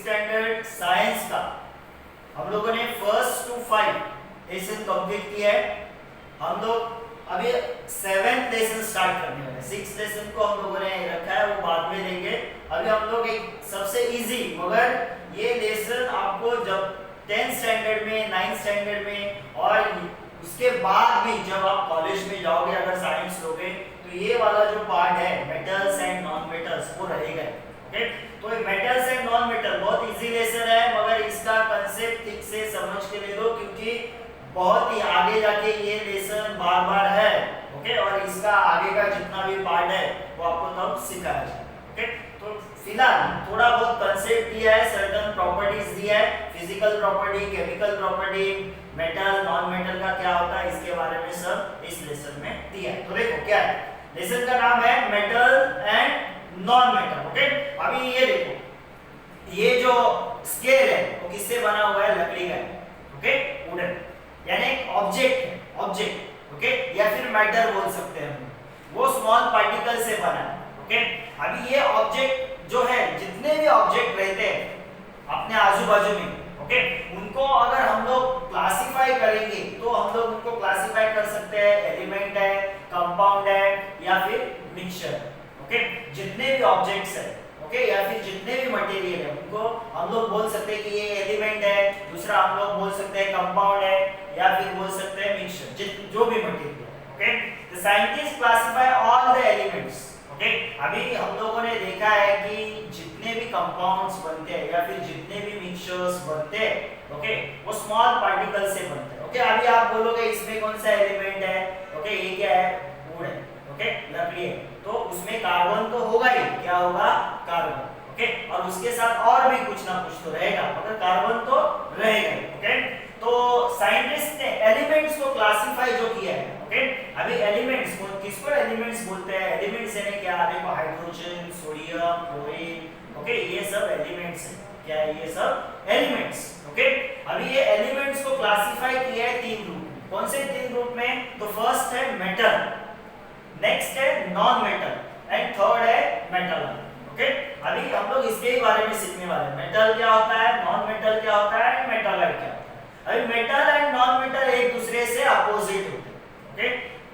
Standard science का हम लोगों ने 1st to 5 लेसन कंप्लीट किया है। हम लोग अभी 7th लेसन स्टार्ट करने वाले हैं। 6th लेसन को हम लोगों ने रखा है, वो बाद में लेंगे। अभी हम लोग एक सबसे इजी, मगर ये लेसन आपको जब 10th स्टैंडर्ड में, 9th स्टैंडर्ड में और उसके बाद भी जब आप कॉलेज में जाओगे, अगर साइंस लोगे, तो ये वाला जो पार्ट है मेटल्स एंड नॉन मेटल्स वो रहेगा। ओके, तो मेटल्स एंड नॉन मेटल बहुत इजी लेसन है, मगर इसका कंसेप्ट ठीक से समझ के ले लो, क्योंकि बहुत ही आगे जाके ये लेसन बार बार है। ओके, और इसका आगे का जितना भी पार्ट है वो आपको तब सिखाया जाए। ओके, तो फिलहाल थोड़ा बहुत कंसेप्ट दिया है, सर्टेन प्रॉपर्टीज दिया है, physical property, chemical property, metal non metal का क्या होता है, इसके बारे में सब इस लेसन में दिया है। तो देखो क्या है, लेसन का नाम है metal and non metal. Okay, अभी ये देखो, ये जो स्केल है वो किससे बना हुआ है, लकड़ी का है। ओके, वुडन, यानी एक ऑब्जेक्ट है, ऑब्जेक्ट। ओके, या फिर मैटर बोल सकते हैं हम, वो स्मॉल पार्टिकल से बना है। ओके, अभी ये ऑब्जेक्ट जो है, जितने भी ऑब्जेक्ट रहते हैं अपने आजू बाजू में, ओके, उनको अगर हम लोग क्लासिफाई करेंगे तो हम लोग उनको क्लासिफाई कर सकते हैं, एलिमेंट है, कंपाउंड है, या फिर मिक्सचर। ओके, जितने भी ऑब्जेक्ट्स है, ओके, या फिर जितने भी मटेरियल है, उनको हम लोग बोल सकते हैं कि ये एलिमेंट है, दूसरा हम लोग बोल सकते हैं कंपाउंड है, या फिर बोल सकते हैं मिक्सचर, जो भी मटेरियल है। Okay, the scientist classify all the elements. Okay, अभी हम लोगों ने देखा है कि जितने भी कंपाउंड्स बनते हैं या फिर जितने भी मिक्सचर्स बनते हैं, ओके, वो स्मॉल पार्टिकल से बनते हैं। ओके, अभी आप बोलोगे इसमें कौन सा एलिमेंट है, ओके, ये क्या है, वुड है, ओके, लकड़ी है, तो उसमें कार्बन तो होगा ही, क्या होगा, कार्बन। ओके, और उसके साथ और भी कुछ ना कुछ तो रहेगा, मगर कार्बन तो रहेगा। ओके, तो साइंटिस्ट ने एलिमेंट्स को क्लासिफाई जो किया है। ओके, अभी एलिमेंट्स को किसको एलिमेंट्स बोलते हैं, एलिमेंट्स यानी क्या, देखो हाइड्रोजन, सोडियम, क्लोरीन, ओके, ये सब एलिमेंट्स हैं। क्या है, ये सब एलिमेंट्स। ओके, अभी ये एलिमेंट्स को क्लासिफाई किया है 3 ग्रुप में। कौन से 3 ग्रुप में, तो फर्स्ट है मेटल, नेक्स्ट है नॉन मेटल एंड थर्ड है मेटल। ओके, अभी हम लोग इसके बारे में सीखने वाले हैं, मेटल क्या होता है, नॉन मेटल क्या होता है, मेटालाइट क्या होता है। अभी मेटल एंड नॉन मेटल एक दूसरे से अपोजिट होते हैं। ओके,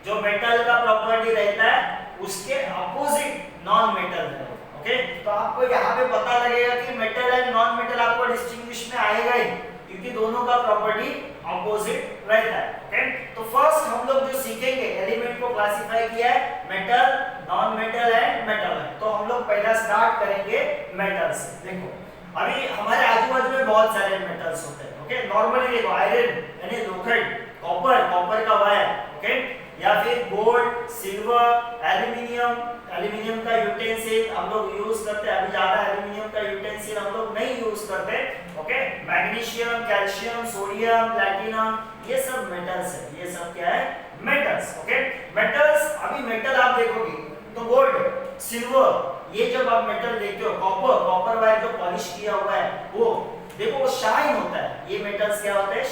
जो मेटल का प्रॉपर्टी रहता है उसके अपोजिट नॉन मेटल है। ओके, तो आपको यहाँ पे पता लगेगा कि मेटल एंड नॉन मेटल आपको डिस्टिंग्विश में आएगा ही, क्योंकि दोनों का प्रॉपर्टी अपोजिट रहता है। ओके, तो फर्स्ट हम लोग जो सीखेंगे, एलिमेंट को क्लासिफाई किया है metal, non metal and metal. तो हम लोग पहला स्टार्ट करेंगे मेटल से। देखो, अभी हमारे आजू बाजू में बहुत सारे मेटल्स होते हैं। ओके, नॉर्मली देखो, आयरन यानी लोखंड, कॉपर का वायर, ओके, या फिर गोल्ड, सिल्वर, एल्यूमिनियम का यूटेंसिल हम लोग यूज करते हैं। अभी ज्यादा एल्यूमिनियम का यूटेंसिल हम लोग नहीं यूज करते। Okay, magnesium, calcium, sodium, platinum, ये सब मेटल्स है। ये सब क्या है, मेटल्स। ओके, मेटल्स, अभी मेटल आप देखोगे तो गोल्ड, सिल्वर, ये जब आप मेटल देखते हो, कॉपर वायर जो पॉलिश किया हुआ है, वो देखो वो शाइन होता है। ये मेटल्स क्या होते हैं,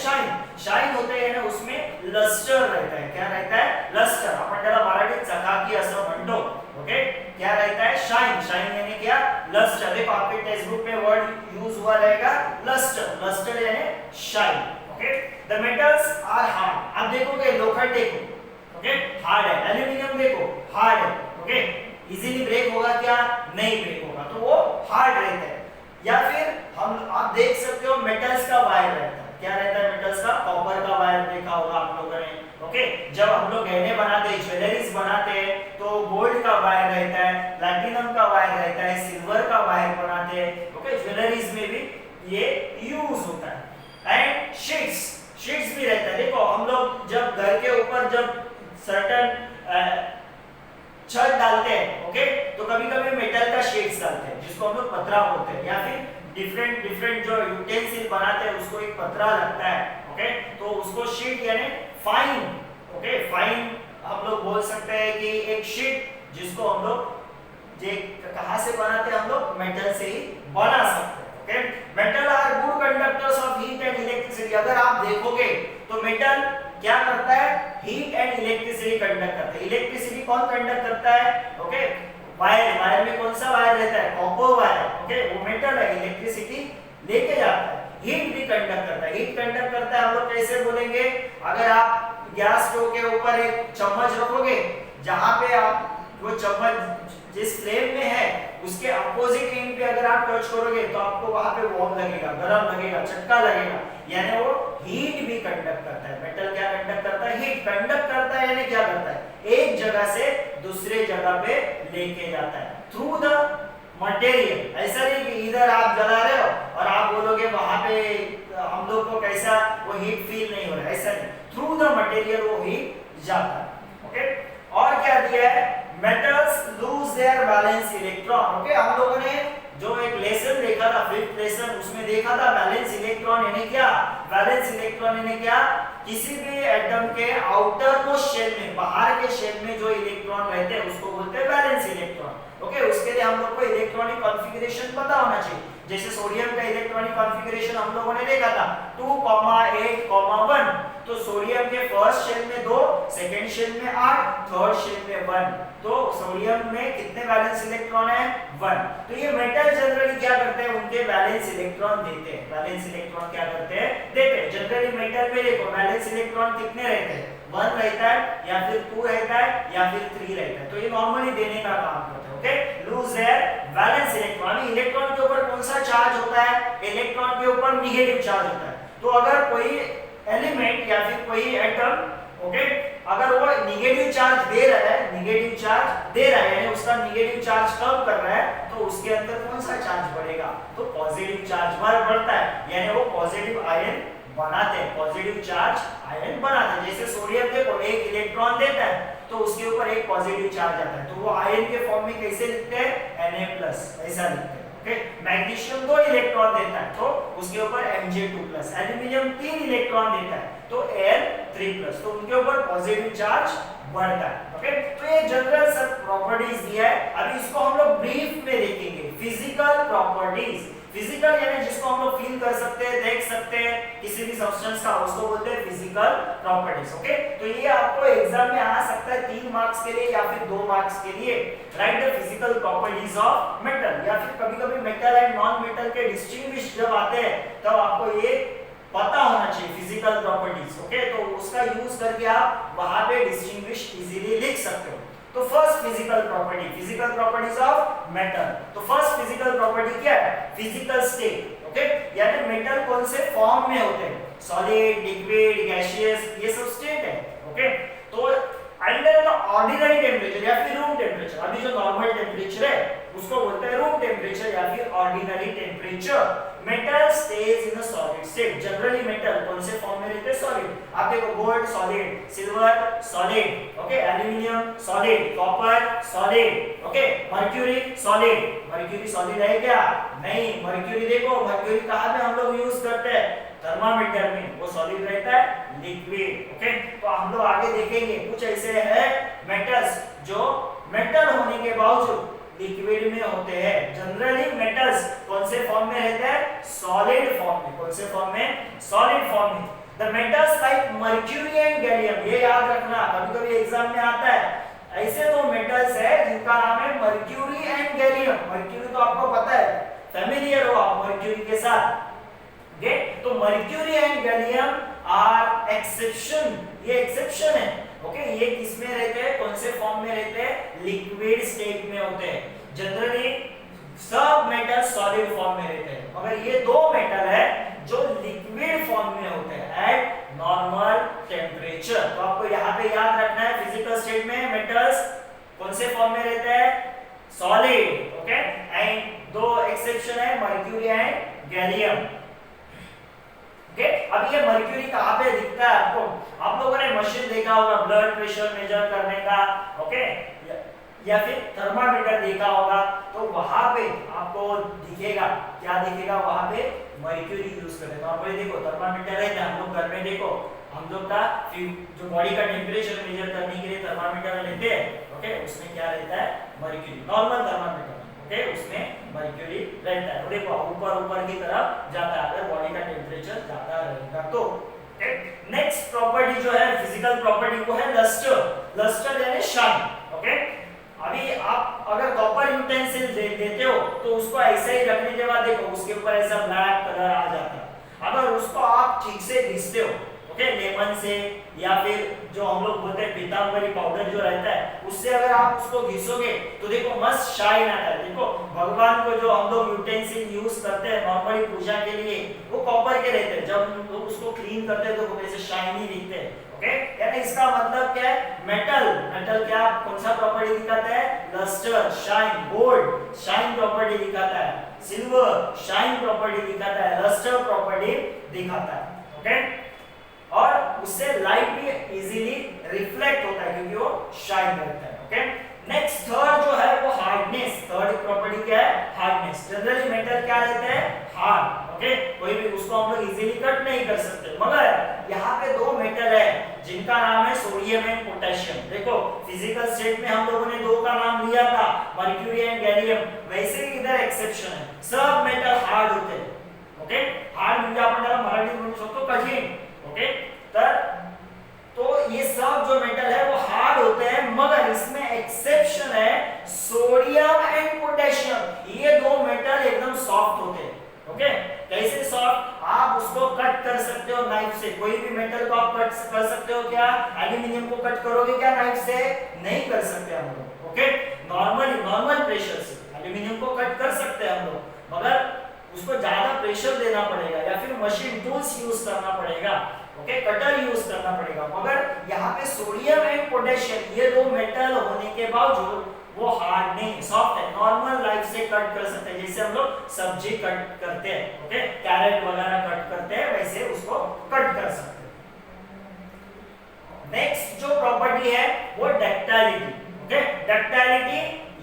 शाइन होते हैं ना, उसमें लस्टर रहता है। क्या रहता है, लस्टर। आपण त्याला मराठीत चकाकी असं म्हणतो। ओके, क्या रहता है, शाइन यानी क्या, लस्टर। देखो आपके टेक्स्ट बुक में वर्ड यूज हुआ रहेगा लस्टर यानी shine. Okay, the metals are hard. आप देखोगे लोखंड देखो, ओके, हार्ड है, एल्यूमिनियम देखो हार्ड है। ओके, इजीली ब्रेक होगा क्या, नहीं ब्रेक होगा, तो वो हार्ड रहता है। या फिर आप देख सकते हो मेटल्स का वायर रहता है। क्या रहता है मेटल्स का, कॉपर का वायर देखा होगा आप लोगों ने। ओके, जब हम लोग गहने बनाते हैं, ज्वेलरीज बनाते हैं, तो गोल्ड का वायर रहता है, प्लैटिनम का वायर रहता है, सिल्वर का वायर बनाते हैं। ओके, ज्वेलरीज में भी ये यूज होता है। एंड शीट्स भी रहता है। देखो हम लोग जब घर के ऊपर जब सर्टेन छत डालते हैं, ओके, तो कभी-कभी मेटल का शीट्स डालते हैं, जिसको हम लोग पतरा बोलते हैं, या फिर डिफरेंट जो यूटेंसिल बनाते हैं उसको एक पतरा लगता है। ओके, तो उसको शीट यानी फाइन, ओके, फाइन हम लोग बोल सकते हैं कि एक शीट जिसको हम लोग कहां से बनाते हैं, हम लोग मेटल से ही बना सकते हैं। Okay, metal are good conductors of heat and electricity. अगर आप देखोगे तो मेटल क्या करता है, हीट एंड इलेक्ट्रिसिटी कंडक्ट करता है। इलेक्ट्रिसिटी कौन कंडक्ट करता है, ओके, वायर में कौन सा वायर रहता है, कॉपर वायर। ओके, वो मेटल है, इलेक्ट्रिसिटी लेके जाता है। हीट भी कंडक्ट करता है। हीट कंडक्ट करता है हम लोग कैसे बोलेंगे, अगर आप गैस स्टोव के ऊपर एक चम्मच रखोगे, जहां पे आप वो चम्मच जिस फ्लेम में है उसके अपोजिट एंड पे अगर आप टच करोगे तो आपको वहां पे वार्म लगेगा, गर्म लगेगा, चटका लगेगा, यानी वो हीट भी कंडक्ट करता है। मेटल क्या कंडक्ट करता है, हीट कंडक्ट करता है, यानी क्या करता है, एक जगह से दूसरे जगह पे लेके जाता है थ्रू द मटेरियल। ऐसा नहीं कि इधर आप जला रहे हो और आप बोलोगे वहां पे हम लोग को कैसा वो हीट फील नहीं हो रहा है, ऐसा नहीं, थ्रू द मटेरियल वो हीट जाता है। ओके, और क्या दिया है, metals lose their valence electron. Okay, हम लोगों ने जो एक लेसन देखा था, फिफ्थ लेसन, उसमें देखा था वैलेंस इलेक्ट्रॉन यानी क्या, वैलेंस इलेक्ट्रॉन यानी क्या, किसी भी एटम के आउटर मोस्ट शेल में, बाहर के शेल में जो इलेक्ट्रॉन रहते हैं उसको बोलते हैं वैलेंस इलेक्ट्रॉन। ओके, उसके लिए हम लोग को इलेक्ट्रॉनिक कॉन्फ़िगरेशन पता होना चाहिए। जैसे सोडियम का इलेक्ट्रॉनिक कॉन्फ़िगरेशन हम लोगों ने देखा था 2, 8, 1, तो सोडियम के फर्स्ट शेल में 2, सेकंड शेल में 8, थर्ड शेल में 1, तो सोडियम में कितने वैलेंस इलेक्ट्रॉन है, 1। तो ये मेटल जनरली क्या करते हैं, उनके वैलेंस इलेक्ट्रॉन देते हैं, वैलेंस इलेक्ट्रॉन क्या करते हैं, देते हैं। जनरली मेटल में देखो वैलेंस इलेक्ट्रॉन कितने रहते हैं, 1 रहता है या फिर 2 रहता है या फिर 3 रहता है, तो ये नॉर्मली देने का काम करता है। Okay, lose their valence electron. Electron के ऊपर कौन सा चार्ज होता है, इलेक्ट्रॉन के ऊपर नेगेटिव चार्ज होता है। तो अगर कोई एलिमेंट या फिर कोई एटम, ओके, अगर वो नेगेटिव चार्ज दे रहा है, नेगेटिव चार्ज दे रहा है यानी उसका नेगेटिव चार्ज कम कर रहा है, तो उसके अंदर कौन सा चार्ज बढ़ेगा, तो पॉजिटिव चार्ज बढ़ता है, यानी वो पॉजिटिव आयन बनाते हैं, पॉजिटिव चार्ज आयन बनाते हैं। जैसे सोडियम देखो एक इलेक्ट्रॉन देता है तो उसके ऊपर एक पॉजिटिव चार्ज आता है, तो वो आयन के फॉर्म में कैसे लिखते हैं, Na+, ऐसा लिखते हैं। ओके, मैग्नीशियम 2 इलेक्ट्रॉन देता है तो उसके ऊपर Mg2+, एल्यूमिनियम 3 इलेक्ट्रॉन देता है तो Al3+, तो उनके ऊपर पॉजिटिव चार्ज बढ़ता है। ओके, तो ये जनरल सब प्रॉपर्टीज दिया है। अभी इसको हम लोग ब्रीफ में देखेंगे, फिजिकल प्रॉपर्टीज। फिजिकल यानी जिसको हम लोग फील कर सकते हैं, देख सकते हैं किसी भी सब्सटेंस का, उसको बोलते हैं फिजिकल प्रॉपर्टीज। ओके, तो ये आपको एग्जाम में आ सकता है 3 मार्क्स के लिए या फिर 2 मार्क्स के लिए। Right the physical properties of metal, या फिर कभी-कभी मेटल एंड नॉन मेटल के डिस्टिंग्विश जब आते हैं तब तो आपको ये पता होना चाहिए फिजिकल प्रॉपर्टीज। ओके, तो उसका यूज करके आप वहां पे डिस्टिंग्विश इजीली लिख सकते हो। तो first physical property, physical properties of metal. तो फर्स्ट फिजिकल प्रॉपर्टी क्या है, फिजिकल स्टेट। ओके, यानी मेटल कौन से फॉर्म में होते हैं, सॉलिड, लिक्विड, गैसियस, ये सब स्टेट है। ओके, तो अंडर द ऑर्डिनरी टेम्परेचर या फिर रूम टेम्परेचर, अभी जो नॉर्मल टेम्परेचर है उसको बोलते हैं रूम टेम्परेचर या फिर ordinary temperature, metal stage in a solid state. Generally metal कौन से फॉर्म में रहते हैं, सॉलिड। आप देखो gold solid, silver solid, okay, aluminium solid, copper solid, okay, mercury solid. Mercury solid है क्या, नहीं। मर्क्यूरी देखो, मर्क्यूरी कहां पे हम लोग यूज करते हैं, थर्मामीटर में, वो सॉलिड रहता है, लिक्विड। ओके, तो हम लोग आगे देखेंगे कुछ ऐसे है मेटल्स जो मेटल होने के बावजूद लिक्विड में होते हैं। जनरली मेटल्स कौन से फॉर्म में रहते हैं, सॉलिड फॉर्म में। कौन से फॉर्म में, सॉलिड फॉर्म में। The metals like mercury and gallium, ये याद रखना, कभी-कभी एग्जाम में आता है। ऐसे दो मेटल्स है जिनका नाम है मर्क्यूरी एंड गैलियम। मर्क्यूरी तो आपको पता है, फेमिलियर हो आप मर्क्यूरी के साथ। ओके, तो mercury and gallium are exception, ये एक्सेप्शन है। ओके, ये किस में रहते हैं, कौन से फॉर्म में रहते हैं, लिक्विड स्टेट में होते हैं। जनरली सब मेटल सॉलिड फॉर्म में रहते हैं, मगर ये दो मेटल है जो लिक्विड फॉर्म में होते हैं एट नॉर्मल टेम्परेचर। तो आपको यहाँ पे याद रखना है फिजिकल स्टेट में मेटल्स कौन से फॉर्म में रहते हैं, सॉलिड। ओके, एंड दो एक्सेप्शन है, मर्क्यूरी एंड गैलियम। ओके, अब ये मर्क्यूरी कहाँ पे दिखता है आपको, आप लोगों ने मशीन देखा होगा ब्लड प्रेशर मेजर करने का, ओके, या फिर थर्मामीटर देखा होगा, तो वहां पे आपको दिखेगा, क्या दिखेगा, वहां पे मर्क्यूरी यूज करते हैं। तो आप देखो थर्मामीटर है, हम लोग घर में देखो, हम लोग का जो बॉडी का टेम्परेचर मेजर करने के लिए थर्मामीटर लेते हैं, ओके, उसमें क्या रहता है, मर्क्यूरी, नॉर्मल थर्मामीटर, ओके, उसमें मर्क्यूरी रहता है। देखो ऊपर की तरफ जाता है अगर बॉडी का टेम्परेचर ज्यादा रहेगा तो। नेक्स्ट प्रॉपर्टी जो है फिजिकल प्रॉपर्टी वो है लस्टर। लस्टर यानी शाइन। ओके, अभी आप अगर कॉपर यूटेंसिल देते हो तो उसको ऐसे ही रखने के बाद देखो उसके ऊपर ऐसा ब्लैक कलर आ जाता है। अगर उसको आप ठीक से घिसते हो ओके लेमन से या फिर जो हम लोग बोलते हैं पीतांबरी पाउडर जो रहता है उससे अगर आप उसको घिसोगे तो देखो मस्त शाइन आता है। देखो भगवान को जो हम लोग यूटेंसिल यूज करते हैं नॉर्मली पूजा के लिए वो कॉपर के रहते हैं, जब हम लोग उसको क्लीन करते हैं तो कैसे शाइनी दिखते हैं। ओके यानी इसका मतलब क्या है मेटल, मेटल क्या कौन सा प्रॉपर्टी दिखाता है lustre shine, gold shine property दिखाता है, सिल्वर शाइन प्रॉपर्टी दिखाता है, लस्टर प्रॉपर्टी दिखाता है। ओके और उससे लाइट भी इजीली रिफ्लेक्ट होता है क्योंकि वो शाइन करता है। ओके नेक्स्ट थर्ड जो है वो हार्डनेस, थर्ड प्रॉपर्टी क्या है हार्डनेस। जनरली मेटल क्या रहते हैं हार्ड, ओके कोई भी उसको हम लोग इजीली कट नहीं कर सकते, मगर यहाँ पे दो मेटल है जिनका नाम है सोडियम एंड पोटेशियम। देखो फिजिकल स्टेट में हम लोगों ने दो का नाम लिया था मर्क्यूरी एंड गैलियम, वैसे ही इधर एक्सेप्शन है, सब मेटल हार्ड होते हैं। ओके हार्ड म्हणजे आपण त्याला मराठीत म्हणू शकतो कठीण। ओके तो ये सब जो मेटल है वो हार्ड होते हैं, मगर इसमें एक्सेप्शन है सोडियम एंड पोटेशियम, ये दो मेटल एकदम सॉफ्ट होते हैं। ओके कैसे सॉफ्ट, आप उसको कट कर सकते हो नाइफ से, कोई भी मेटल को आप कट कर सकते हो क्या, एल्यूमिनियम को कट करोगे क्या नाइफ से, नहीं कर सकते हम लोग। ओके नॉर्मल प्रेशर से एल्यूमिनियम को कट कर सकते हैं हम लोग, मगर उसको ज्यादा प्रेशर देना पड़ेगा या फिर मशीन टूल्स यूज करना पड़ेगा। ओके कटर यूज करना पड़ेगा, मगर यहाँ पे सोडियम एंड पोटेशियम ये दो मेटल होने के बावजूद वो हार्ड नहीं सॉफ्ट है, नॉर्मल लाइफ से कट कर सकते हैं, जैसे हम लोग सब्जी कट करते हैं ओके कैरेट वगैरह कट करते हैं वैसे उसको कट कर सकते हैं। नेक्स्ट जो प्रॉपर्टी है वो डक्टाइलिटी। ओके डक्टाइलिटी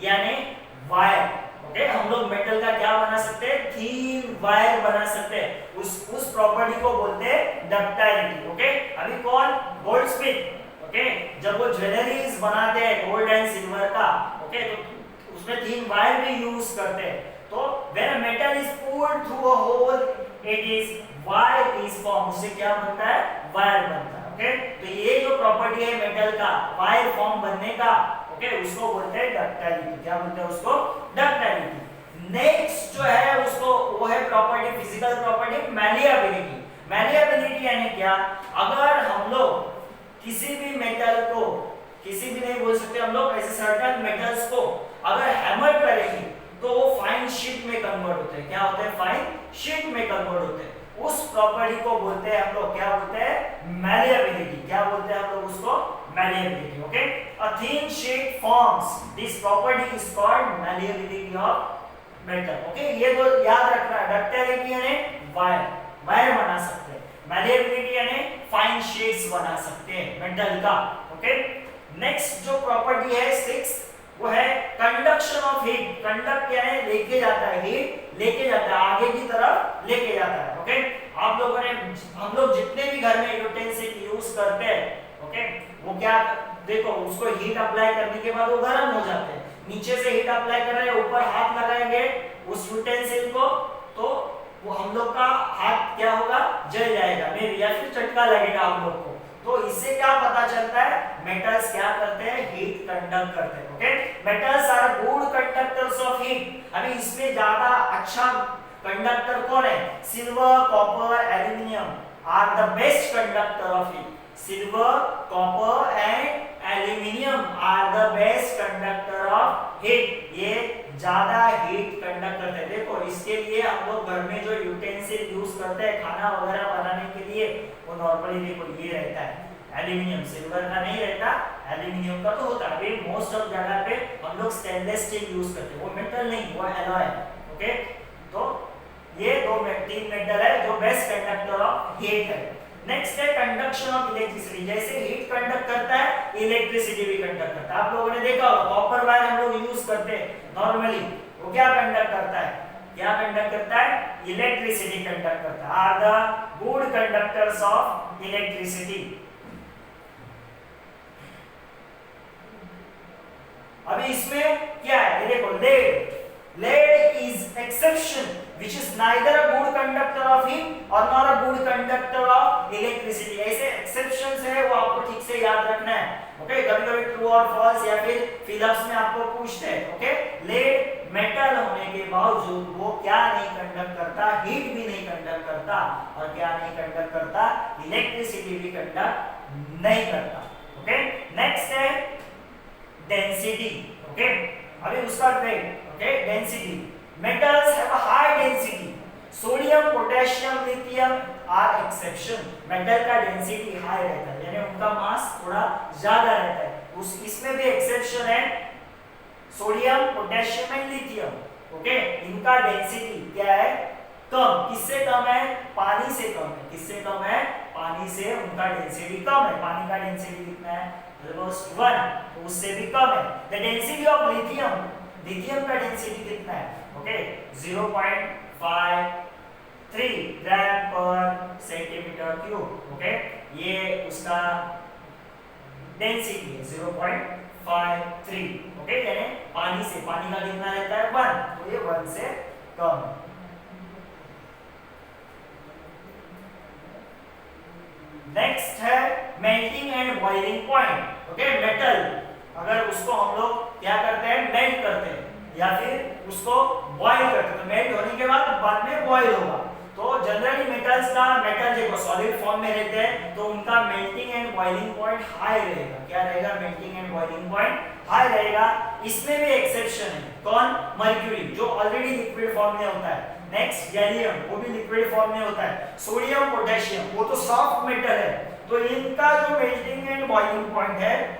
यानी वायर, ओके हम लोग मेटल का क्या बना सकते हैं थीन वायर बना सकते हैं, उस प्रॉपर्टी को बोलते हैं डक्टाइलिटी। ओके अभी कौन गोल्डस्मिथ ओके जब वो ज्वेलरीज बनाते हैं गोल्ड एंड सिल्वर का ओके तो उसमें थीन वायर भी यूज करते हैं, तो when metal is pulled through a hole it is wire is form, उससे क्या बनता है वायर बनता है। ओके तो ये जो प्रॉपर्टी है मेटल का वायर फॉर्म बनने का ओके उसको बोलते हैं डक्टाइलिटी, क्या बोलते हैं उसको डक्टाइलिटी। नेक्स्ट जो है उसको वो है property physical property malleability. Malleability यानी क्या, अगर हम लोग किसी भी मेटल को किसी भी नहीं बोल सकते हम लोग ऐसे सर्टेन मेटल्स को अगर हैमर करेंगे तो वो फाइन शीट में कन्वर्ट होते हैं, क्या होते हैं फाइन शीट में कन्वर्ट होते हैं, उस प्रॉपर्टी को बोलते हैं हम लोग क्या बोलते हैं मैलिएबिलिटी, क्या बोलते हैं हम लोग उसको malleability. Okay a thin sheet forms this property is called malleability of metal. Okay ये तो याद रखना है, डक्टाइलिटी यानी वायर वायर बना सकते हैं, मैलिएबिलिटी यानी फाइन शीट्स बना सकते हैं मेटल का। ओके नेक्स्ट जो प्रॉपर्टी है 6 वो है कंडक्शन ऑफ हीट। कंडक्ट यानी लेके जाता है, हीट लेके जाता है आगे की तरफ लेके जाता है। ओके आप लोगों ने हम लोग जितने भी घर में यूटेंसिल यूज करते हैं ओके वो क्या देखो उसको हीट अप्लाई करने के बाद वो गर्म हो जाते हैं, नीचे से हीट अप्लाई कर रहे हैं ऊपर हाथ लगाएंगे उस यूटेंसिल को तो वो हम लोग का हाथ क्या होगा जल जाएगा मे या फिर चटका लगेगा हम लोग को, तो इससे क्या पता चलता है मेटल्स क्या करते हैं हीट कंडक्ट करते हैं। Okay metals are good conductors of heat. अभी इसमें ज्यादा अच्छा कंडक्टर कौन है, silver copper aluminium are the best conductor of heat, silver copper and aluminium are the best conductor of heat, ये ज्यादा हीट कंडक्ट करते हैं। देखो इसके लिए हम लोग घर में जो यूटेंसिल यूज करते हैं खाना वगैरह बनाने के लिए वो नॉर्मली देखो ये रहता है एल्यूमिनियम, सिल्वर का नहीं रहता, एल्यूमिनियम का तो होता है। अभी मोस्ट ऑफ जगह पे हम लोग स्टेनलेस स्टील यूज करते हैं, वो मेटल नहीं वो एलॉय है। ओके तो ये तीन मेटल है जो बेस्ट कंडक्टर ऑफ हीट है। नेक्स्ट है कंडक्शन ऑफ इलेक्ट्रिसिटी, जैसे हीट कंडक्ट करता है इलेक्ट्रिसिटी भी कंडक्ट करता है। आप लोगों ने देखा होगा कॉपर वायर हम लोग यूज करते हैं नॉर्मली, वो क्या कंडक्ट करता है, क्या कंडक्ट करता है इलेक्ट्रिसिटी कंडक्ट करता है, are the good conductors of electricity. अभी इसमें क्या है ये देखो lead, lead is exception which is neither a good conductor of heat or nor a good conductor of electricity। ऐसे एक्सेप्शंस है वो आपको ठीक से याद रखना है। ओके, कभी-कभी ट्रू और फॉल्स या फिर फिलअप्स में आपको पूछते हैं। ओके, लेड मेटल होने के बावजूद वो क्या नहीं कंडक्ट करता, हीट भी नहीं कंडक्ट करता और क्या नहीं कंडक्ट करता, इलेक्ट्रिसिटी भी कंडक्ट नहीं करता। ओके, नेक्स्ट है डेंसिटी। ओके, अभी उसका weight. Okay, density, metals have a high density, sodium potassium lithium are exception. Metal का डेंसिटी हाई रहता है, यानी उनका मास थोड़ा ज्यादा रहता है। उस इसमें भी एक्सेप्शन है, sodium potassium and lithium. Okay, इनका डेंसिटी क्या है, कम। किससे कम है, पानी से कम है। किससे कम है, पानी से उनका डेंसिटी कम है। पानी का डेंसिटी कितना है, ऑलमोस्ट 1, तो उससे भी कम है। The density of lithium, lithium का डेंसिटी कितना है, ओके 0.53 ग्राम पर सेंटीमीटर क्यूब। ओके, ये उसका डेंसिटी है 0.53। ओके, यानी पानी से, पानी का कितना रहता है 1, तो ये 1 से कम है। नेक्स्ट है melting and boiling point. Okay, metal अगर उसको हम लोग क्या करते हैं, मेल्ट करते हैं या फिर उसको बॉईल करते हैं, तो मेल्ट होने के बाद में बॉईल होगा। तो जनरली मेटल्स का, मेटल जो सॉलिड फॉर्म में रहते हैं तो उनका melting and boiling point high रहेगा। क्या रहेगा, melting and boiling point high रहेगा। इसमें भी एक्सेप्शन है, कौन, मर्क्यूरी जो ऑलरेडी लिक्विड फॉर्म में होता है। नेक्स्ट गैलियम, वो भी लिक्विड फॉर्म में होता है। सोडियम पोटेशियम, वो तो सॉफ्ट मेटल है, तो इनका जो मेल्टिंग एंड बॉइलिंग पॉइंट है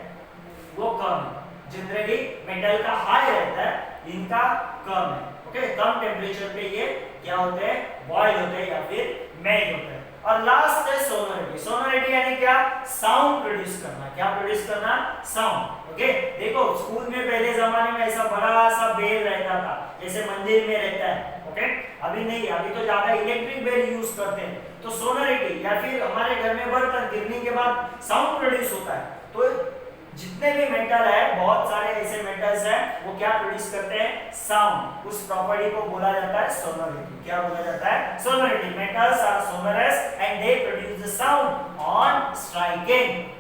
वो कम है। जनरली मेटल का हाई रहता है, इनका कम है। ओके, कम टेम्परेचर पे ये क्या होते हैं, बॉईल होते हैं या फिर मेल्ट होते हैं। और लास्ट है सोनोरिटी। सोनोरिटी यानी क्या, साउंड प्रोड्यूस करना। क्या प्रोड्यूस करना, साउंड। ओके, देखो स्कूल में पहले जमाने में ऐसा बड़ा सा बेल रहता था, जैसे मंदिर में रहता है। ओके, अभी नहीं, अभी तो ज्यादा इलेक्ट्रिक बेल यूज करते हैं। तो सोनोरिटी या फिर हमारे घर में बर्तन गिरने के बाद साउंड प्रोड्यूस होता है। तो जितने भी मेटल है, बहुत सारे ऐसे मेटल्स हैं, वो क्या प्रोड्यूस करते हैं, साउंड। उस प्रॉपर्टी को बोला जाता है सोनोरिटी। क्या बोला जाता है, sonority. Metals are sonorous and they produce the sound on striking.